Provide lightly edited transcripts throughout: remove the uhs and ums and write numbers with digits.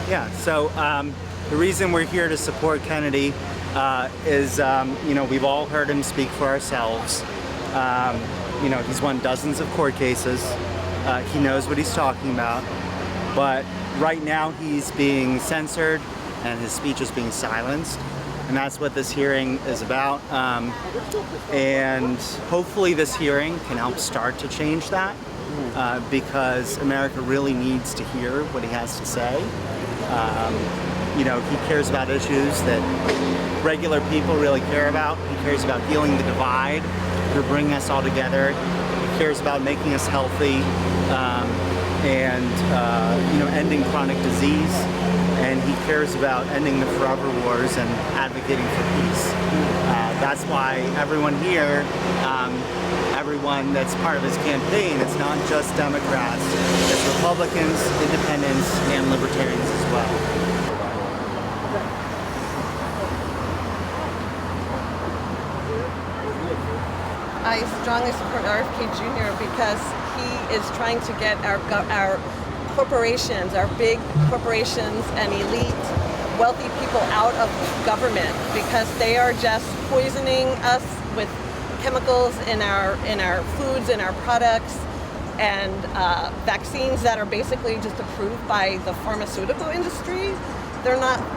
Yeah, so the reason we're here to support Kennedy is, you know, we've all heard him speak for ourselves. You know, he's won dozens of court cases. He knows what he's talking about. But right now he's being censored and his speech is being silenced. And that's what this hearing is about. And hopefully this hearing can help start to change that because America really needs to hear what he has to say. You know, he cares about issues that regular people really care about. He cares about healing the divide, to bring us all together. He cares about making us healthy and you know, ending chronic disease. And he cares about ending the forever wars and advocating for peace. That's why everyone here, everyone that's part of his campaign, it's not just Democrats, it's Republicans, independents, and libertarians as well. I strongly support RFK Jr. because he is trying to get our corporations, our big corporations and elite wealthy people out of government because they are just poisoning us with chemicals in our foods, in our products, and vaccines that are basically just approved by the pharmaceutical industry.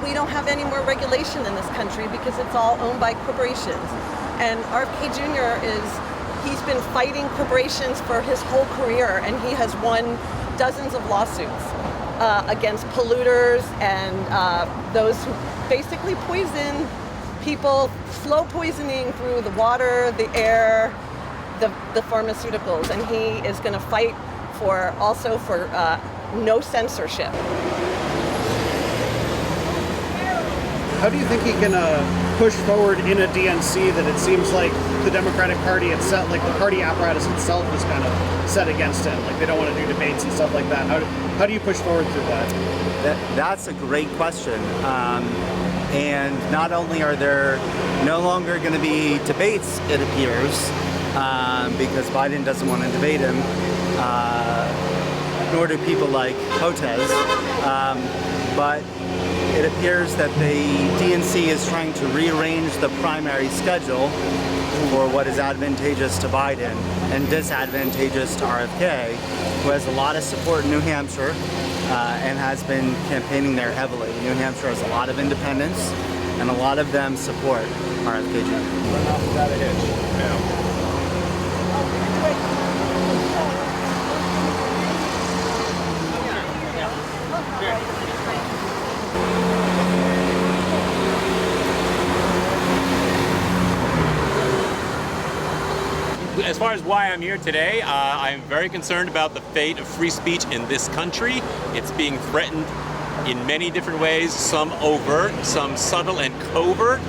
We don't have any more regulation in this country because it's all owned by corporations. And RFK Jr. he's been fighting corporations for his whole career, and he has won dozens of lawsuits against polluters and those who basically poison people, slow poisoning through the water, the air, the pharmaceuticals. And he is going to fight for no censorship. How do you think he can push forward in a DNC that it seems like the Democratic Party itself, like the party apparatus itself, is kind of set against him? Like they don't want to do debates and stuff like that. How do you push forward through that? That's a great question. And not only are there no longer going to be debates, it appears, because Biden doesn't want to debate him, nor do people like Hotez, but it appears that the DNC is trying to rearrange the primary schedule for what is advantageous to Biden and disadvantageous to RFK, who has a lot of support in New Hampshire and has been campaigning there heavily. New Hampshire has a lot of independents, and a lot of them support RFK Jr. Run off without a hitch. Yeah. As far as why I'm here today, I'm very concerned about the fate of free speech in this country. It's being threatened in many different ways, some overt, some subtle and covert.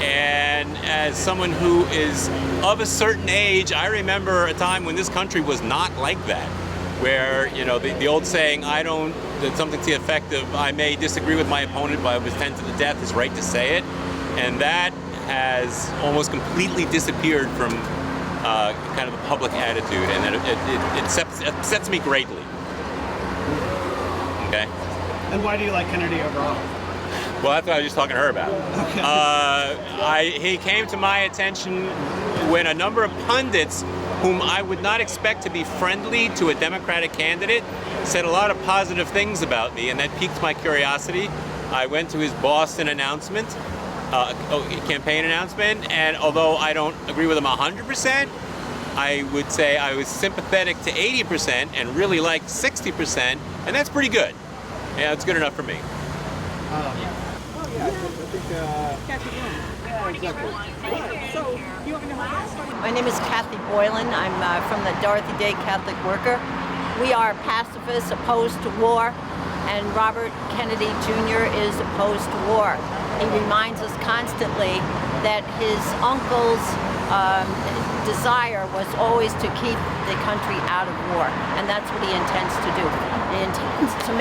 And as someone who is of a certain age, I remember a time when this country was not like that, where, you know, the old saying, something to the effect of, I may disagree with my opponent, but I was 10 to the death, his right to say it. And that has almost completely disappeared from kind of the public attitude, and that it upsets me greatly. Okay? And why do you like Kennedy overall? Well, that's what I was just talking to her about. Okay. He came to my attention when a number of pundits whom I would not expect to be friendly to a Democratic candidate said a lot of positive things about me, and that piqued my curiosity. I went to his Boston announcement, campaign announcement, and although I don't agree with him 100%, I would say I was sympathetic to 80% and really liked 60%, and that's pretty good. Yeah, it's good enough for me. My name is Kathy Boylan. I'm from the Dorothy Day Catholic Worker. We are pacifists opposed to war, and Robert Kennedy Jr. is opposed to war. He reminds us constantly that his uncle's desire was always to keep the country out of war, and that's what he intends to do. intends to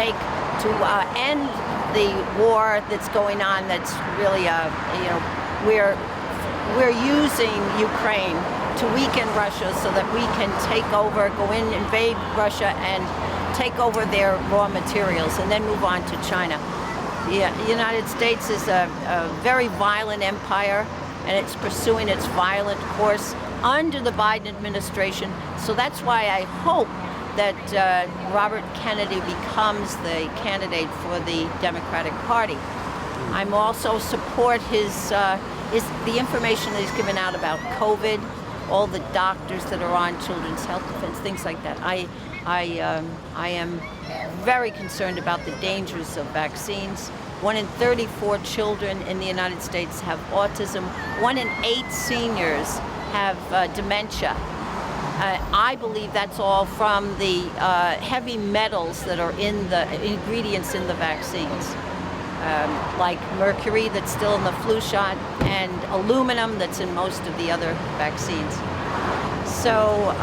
end the war that's going on. That's really we're using Ukraine to weaken Russia so that we can take over, go in, invade Russia, and take over their raw materials, and then move on to China. The United States is a very violent empire, and it's pursuing its violent course under the Biden administration. So that's why I hope that Robert Kennedy becomes the candidate for the Democratic Party. I'm also support the information that he's given out about COVID, all the doctors that are on Children's Health Defense, things like that. I am very concerned about the dangers of vaccines. 1 in 34 children in the United States have autism. 1 in 8 seniors have dementia. I believe that's all from the heavy metals that are in the ingredients in the vaccines, like mercury that's still in the flu shot and aluminum that's in most of the other vaccines. So,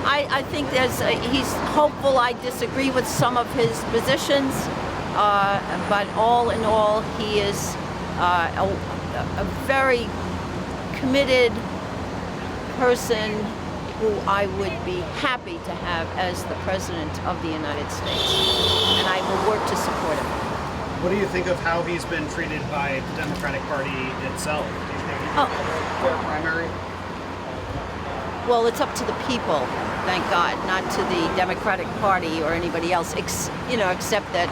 I think he's hopeful. I disagree with some of his positions, but all in all, he is a very committed person who I would be happy to have as the President of the United States, and I will work to support him. What do you think of how he's been treated by the Democratic Party itself? Do you think he's fair primary? Well, it's up to the people, thank God, not to the Democratic Party or anybody else, except that,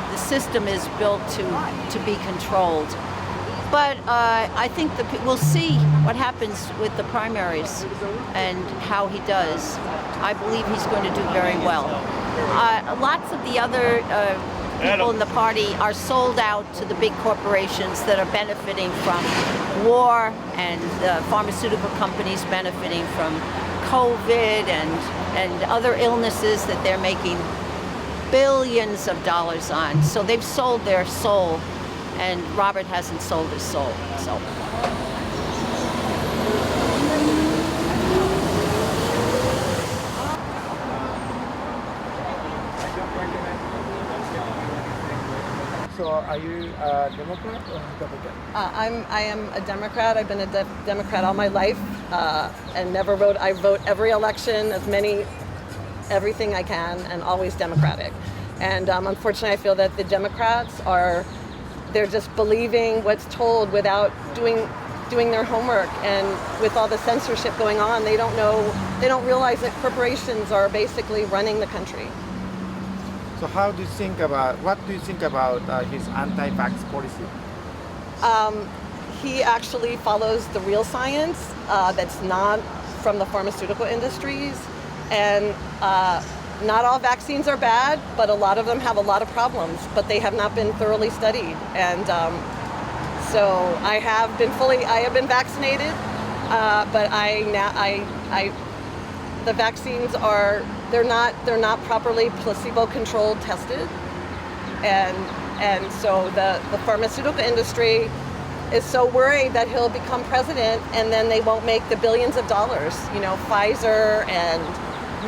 the system is built to be controlled. But I think we'll see what happens with the primaries and how he does. I believe he's going to do very well. Lots of the other people in the party are sold out to the big corporations that are benefiting from war, and pharmaceutical companies benefiting from COVID and other illnesses that they're making billions of dollars on. So they've sold their soul, and Robert hasn't sold his soul. So. So are you a Democrat or Republican? I am a Democrat. I've been a Democrat all my life, and never vote. I vote every election, everything I can, and always Democratic. And unfortunately, I feel that the Democrats they're just believing what's told without doing their homework. And with all the censorship going on, they don't realize that corporations are basically running the country. So what do you think about his anti-vax policy? He actually follows the real science that's not from the pharmaceutical industries. And not all vaccines are bad, but a lot of them have a lot of problems, but they have not been thoroughly studied. And so I have been vaccinated, but the vaccines they're not properly placebo-controlled tested, and so the pharmaceutical industry is so worried that he'll become president and then they won't make the billions of dollars. Pfizer and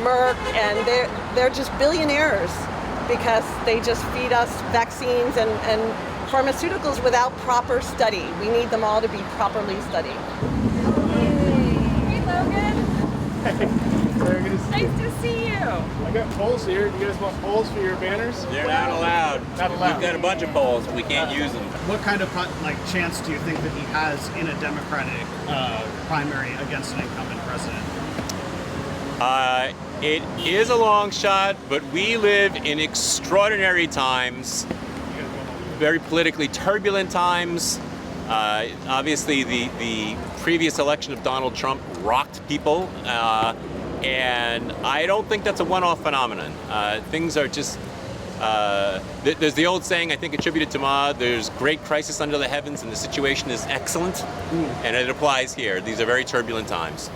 Merck, and they're just billionaires because they just feed us vaccines and pharmaceuticals without proper study. We need them all to be properly studied. Hey, Logan. Very good. Nice to see you. I got polls here. Do you guys want polls for your banners? They're not allowed. Not allowed. We've got a bunch of polls, but we can't use them. What kind of chance do you think that he has in a Democratic primary against an incumbent president? It is a long shot, but we live in extraordinary times, very politically turbulent times. Obviously, the previous election of Donald Trump rocked people, and I don't think that's a one-off phenomenon. Things are just, there's the old saying, I think attributed to Ma, there's great crisis under the heavens and the situation is excellent, and it applies here. These are very turbulent times.